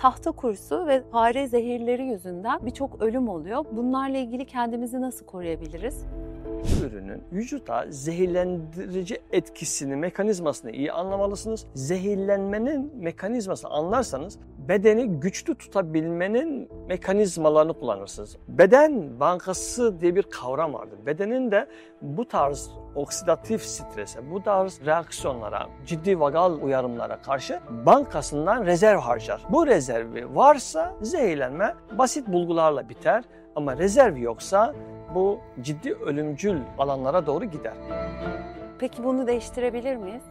Tahta kurusu ve fare zehirleri yüzünden birçok ölüm oluyor. Bunlarla ilgili kendimizi nasıl koruyabiliriz? Bu ürünün vücuda zehirlendirici etkisini, mekanizmasını iyi anlamalısınız. Zehirlenmenin mekanizmasını anlarsanız bedeni güçlü tutabilmenin mekanizmalarını kullanırsınız. Beden bankası diye bir kavram vardır. Bedenin de bu tarz oksidatif strese, bu tarz reaksiyonlara, ciddi vagal uyarımlara karşı bankasından rezerv harcar. Bu rezervi varsa zehirlenme basit bulgularla biter ama rezerv yoksa bu ciddi ölümcül alanlara doğru gider. Peki bunu değiştirebilir miyiz?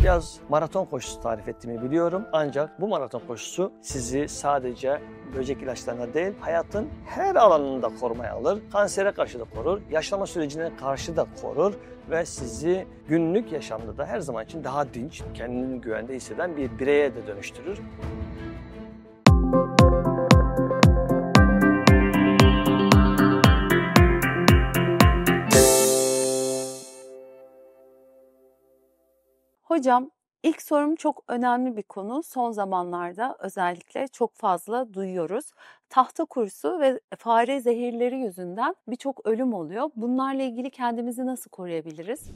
Biraz maraton koşusu tarif ettiğimi biliyorum. Ancak bu maraton koşusu sizi sadece böcek ilaçlarına değil, hayatın her alanında korumaya alır. Kansere karşı da korur, yaşlanma sürecine karşı da korur ve sizi günlük yaşamda da her zaman için daha dinç, kendini güvende hisseden bir bireye de dönüştürür. Hocam, ilk sorum çok önemli bir konu. Son zamanlarda özellikle çok fazla duyuyoruz. Tahta kurusu ve fare zehirleri yüzünden birçok ölüm oluyor. Bunlarla ilgili kendimizi nasıl koruyabiliriz?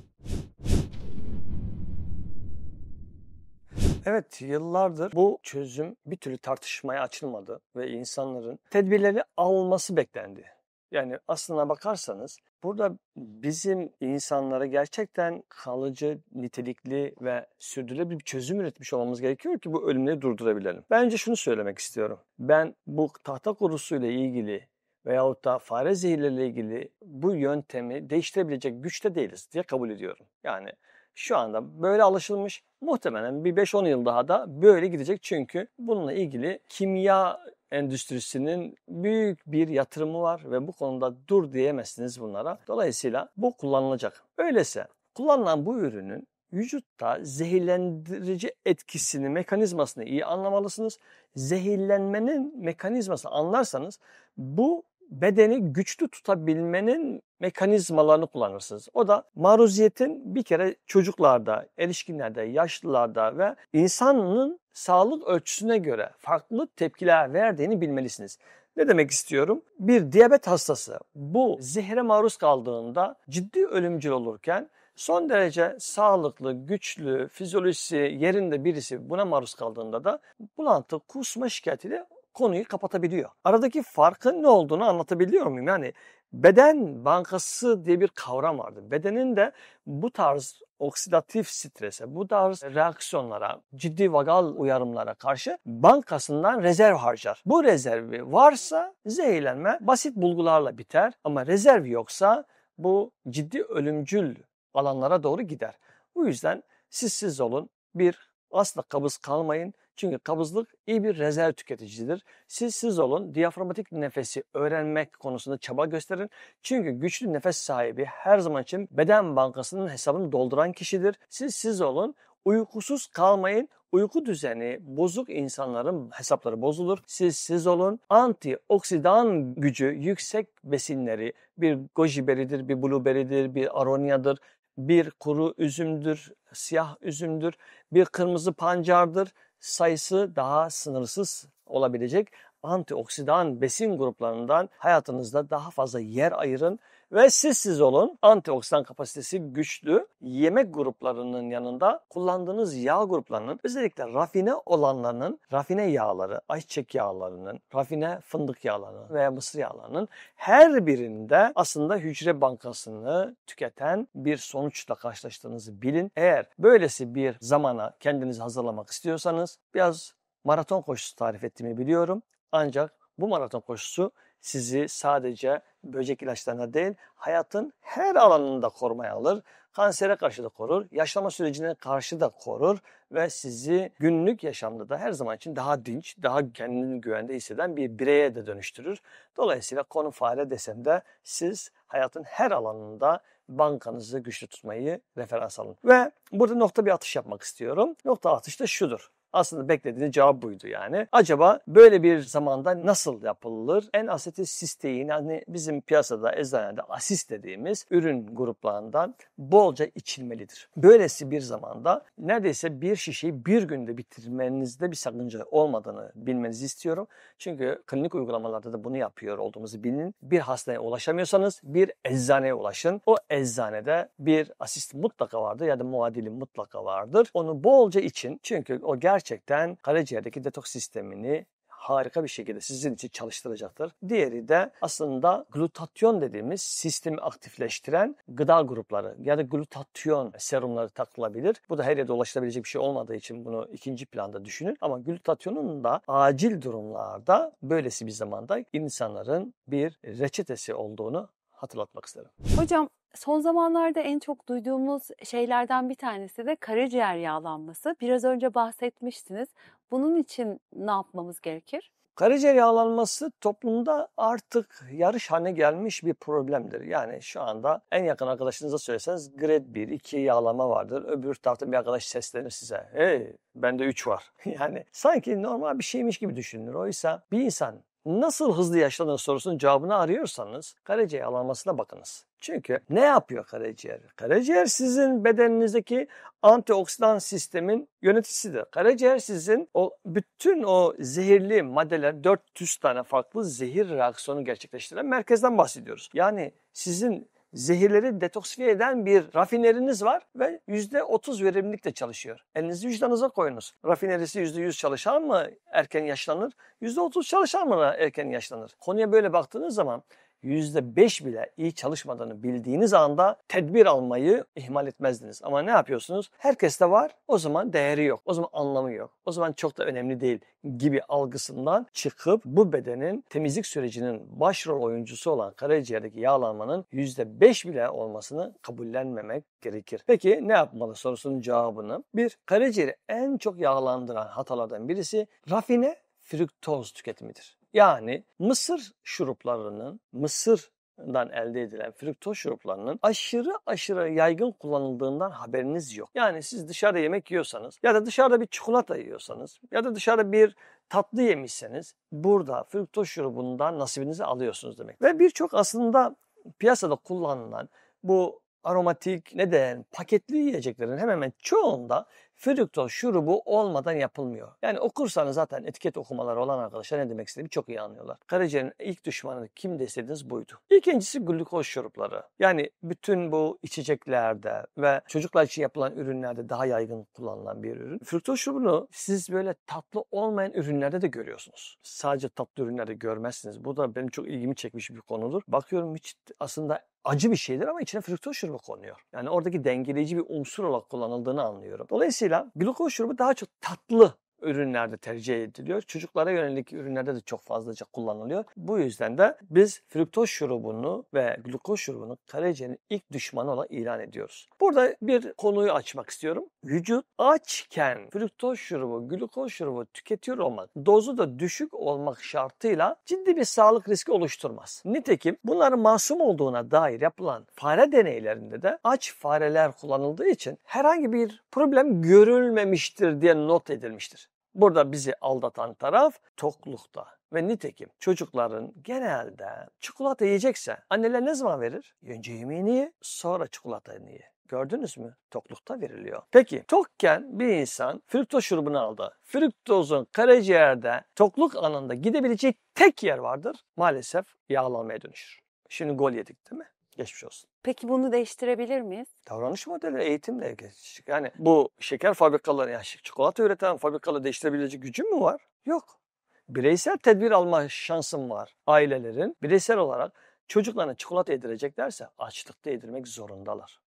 Evet, yıllardır bu çözüm bir türlü tartışmaya açılmadı ve insanların tedbirleri alması beklendi. Yani aslına bakarsanız burada bizim insanlara gerçekten kalıcı, nitelikli ve sürdürülebilir bir çözüm üretmiş olmamız gerekiyor ki bu ölümleri durdurabilelim. Ben önce şunu söylemek istiyorum. Ben bu tahta kurusuyla ilgili veyahut da fare zehirleriyle ilgili bu yöntemi değiştirebilecek güçte değiliz diye kabul ediyorum. Yani şu anda böyle alışılmış, muhtemelen bir 5-10 yıl daha da böyle gidecek çünkü bununla ilgili kimya endüstrisinin büyük bir yatırımı var ve bu konuda dur diyemezsiniz bunlara. Dolayısıyla bu kullanılacak. Öyleyse kullanılan bu ürünün vücutta zehirlendirici etkisini, mekanizmasını iyi anlamalısınız. Zehirlenmenin mekanizmasını anlarsanız bu bedeni güçlü tutabilmenin mekanizmalarını kullanırsınız. O da maruziyetin bir kere çocuklarda, erişkinlerde, yaşlılarda ve insanın sağlık ölçüsüne göre farklı tepkiler verdiğini bilmelisiniz. Ne demek istiyorum? Bir diyabet hastası bu zehre maruz kaldığında ciddi ölümcül olurken son derece sağlıklı, güçlü, fizyolojisi yerinde birisi buna maruz kaldığında da bulantı, kusma şikayetiyle konuyu kapatabiliyor. Aradaki farkın ne olduğunu anlatabiliyor muyum? Yani beden bankası diye bir kavram vardır. Bedenin de bu tarz oksidatif strese, bu tarz reaksiyonlara, ciddi vagal uyarımlara karşı bankasından rezerv harcar. Bu rezervi varsa zehirlenme basit bulgularla biter ama rezerv yoksa bu ciddi ölümcül alanlara doğru gider. Bu yüzden siz olun, asla kabız kalmayın. Çünkü kabızlık iyi bir rezerv tüketicidir. Siz olun, diyafragmatik nefesi öğrenmek konusunda çaba gösterin. Çünkü güçlü nefes sahibi her zaman için beden bankasının hesabını dolduran kişidir. Siz olun, uykusuz kalmayın. Uyku düzeni bozuk insanların hesapları bozulur. Siz olun, antioksidan gücü yüksek besinleri, bir goji beridir, bir blueberry'dir, bir aroniadır, bir kuru üzümdür, siyah üzümdür, bir kırmızı pancardır. Sayısı daha sınırsız olabilecek antioksidan besin gruplarından hayatınızda daha fazla yer ayırın ve siz olun. Antioksidan kapasitesi güçlü yemek gruplarının yanında kullandığınız yağ gruplarının, özellikle rafine olanlarının, rafine yağları, ayçiçek yağlarının, rafine fındık yağlarının veya mısır yağlarının her birinde aslında hücre bankasını tüketen bir sonuçla karşılaştığınızı bilin. Eğer böylesi bir zamana kendinizi hazırlamak istiyorsanız biraz maraton koşusu tarif ettiğimi biliyorum. Ancak bu maraton koşusu sizi sadece böcek ilaçlarına değil, hayatın her alanında korumaya alır. Kansere karşı da korur, yaşlanma sürecine karşı da korur ve sizi günlük yaşamda da her zaman için daha dinç, daha kendini güvende hisseden bir bireye de dönüştürür. Dolayısıyla konu fare desem de siz hayatın her alanında bankanızı güçlü tutmayı referans alın. Ve burada nokta bir atış yapmak istiyorum. Nokta atış da şudur. Aslında beklediğiniz cevap buydu yani. Acaba böyle bir zamanda nasıl yapılır? N-asetilsistein, yani bizim piyasada, eczanede asis dediğimiz ürün gruplarından bolca içilmelidir. Böylesi bir zamanda neredeyse bir şişeyi bir günde bitirmenizde bir sakınca olmadığını bilmenizi istiyorum. Çünkü klinik uygulamalarda da bunu yapıyor olduğumuzu bilin. Bir hastaneye ulaşamıyorsanız bir eczaneye ulaşın. O eczanede bir asist mutlaka vardır ya da muadili mutlaka vardır. Onu bolca için, çünkü o gerçekten karaciğerdeki detoks sistemini harika bir şekilde sizin için çalıştıracaktır. Diğeri de aslında glutatyon dediğimiz sistemi aktifleştiren gıda grupları ya da glutatyon serumları takılabilir. Bu da her yerde ulaşılabilecek bir şey olmadığı için bunu ikinci planda düşünün. Ama glutatyonun da acil durumlarda böylesi bir zamanda insanların bir reçetesi olduğunu hatırlatmak isterim. Hocam, son zamanlarda en çok duyduğumuz şeylerden bir tanesi de karaciğer yağlanması. Biraz önce bahsetmiştiniz. Bunun için ne yapmamız gerekir? Karaciğer yağlanması toplumda artık yarış haline gelmiş bir problemdir. Yani şu anda en yakın arkadaşınıza söyleseniz grade 1, 2 yağlama vardır. Öbür tarafta bir arkadaş seslenir size. Hey, bende 3 var. Yani sanki normal bir şeymiş gibi düşünülür. Oysa bir insan nasıl hızlı yaşlanır sorusunun cevabını arıyorsanız karaciğer yağlanmasına bakınız. Çünkü ne yapıyor karaciğer? Karaciğer sizin bedeninizdeki antioksidan sistemin yöneticisidir. Karaciğer sizin bütün o zehirli maddeler, 400 tane farklı zehir reaksiyonu gerçekleştiren merkezden bahsediyoruz. Yani sizin zehirleri detoksifiye eden bir rafineriniz var ve %30 verimlilikle çalışıyor. Elinizi vicdanınıza koyunuz. Rafinerisi %100 çalışan mı erken yaşlanır? %30 çalışan mı erken yaşlanır? Konuya böyle baktığınız zaman %5 bile iyi çalışmadığını bildiğiniz anda tedbir almayı ihmal etmezdiniz. Ama ne yapıyorsunuz? Herkeste var, o zaman değeri yok, o zaman anlamı yok, o zaman çok da önemli değil gibi algısından çıkıp bu bedenin temizlik sürecinin başrol oyuncusu olan karaciğerdeki yağlanmanın %5 bile olmasını kabullenmemek gerekir. Peki ne yapmalı sorusunun cevabını: bir, karaciğeri en çok yağlandıran hatalardan birisi rafine fruktoz tüketimidir. Yani mısırdan elde edilen fruktoz şuruplarının aşırı yaygın kullanıldığından haberiniz yok. Yani siz dışarıda yemek yiyorsanız ya da dışarıda bir çikolata yiyorsanız ya da dışarıda bir tatlı yemişseniz burada fruktoz şurubundan nasibinizi alıyorsunuz demek. Ve birçok aslında piyasada kullanılan bu aromatik paketli yiyeceklerin hemen hemen çoğunda fruktoz şurubu olmadan yapılmıyor. Yani okursanız zaten etiket okumaları olan arkadaşlar ne demek istediğimi çok iyi anlıyorlar. Karaciğerin ilk düşmanı kim deseniz buydu. İkincisi glukoz şurupları. Yani bütün bu içeceklerde ve çocuklar için yapılan ürünlerde daha yaygın kullanılan bir ürün. Fruktoz şurubunu siz böyle tatlı olmayan ürünlerde de görüyorsunuz. Sadece tatlı ürünlerde görmezsiniz. Bu da benim çok ilgimi çekmiş bir konudur. Bakıyorum hiç aslında acı bir şeydir ama içine fruktoz şurubu konuyor. Yani oradaki dengeleyici bir unsur olarak kullanıldığını anlıyorum. Dolayısıyla glukoz şurubu daha çok tatlı ürünlerde tercih ediliyor. Çocuklara yönelik ürünlerde de çok fazlaca kullanılıyor. Bu yüzden de biz fruktoz şurubunu ve glukoz şurubunu karaciğerin ilk düşmanı olarak ilan ediyoruz. Burada bir konuyu açmak istiyorum. Vücut açken fruktoz şurubu, glukoz şurubu tüketiyor olmak, dozu da düşük olmak şartıyla ciddi bir sağlık riski oluşturmaz. Nitekim bunların masum olduğuna dair yapılan fare deneylerinde de aç fareler kullanıldığı için herhangi bir problem görülmemiştir diye not edilmiştir. Burada bizi aldatan taraf toklukta. Ve nitekim çocukların genelde çikolata yiyecekse anneler ne zaman verir? Önce yemeğini ye, sonra çikolatanı ye. Gördünüz mü? Toklukta veriliyor. Peki tokken bir insan fruktoz şurubunu aldı. Fruktozun karaciğerde tokluk anında gidebilecek tek yer vardır. Maalesef yağlanmaya dönüşür. Şimdi gol yedik değil mi? Geçmiş olsun. Peki bunu değiştirebilir miyiz? Davranış modeli eğitimle geçecek. Yani bu şeker fabrikaları, yani çikolata üreten fabrikaları değiştirebilecek gücün mü var? Yok. Bireysel tedbir alma şansım var. Ailelerin bireysel olarak çocuklarına çikolata yedireceklerse açlıkta yedirmek zorundalar.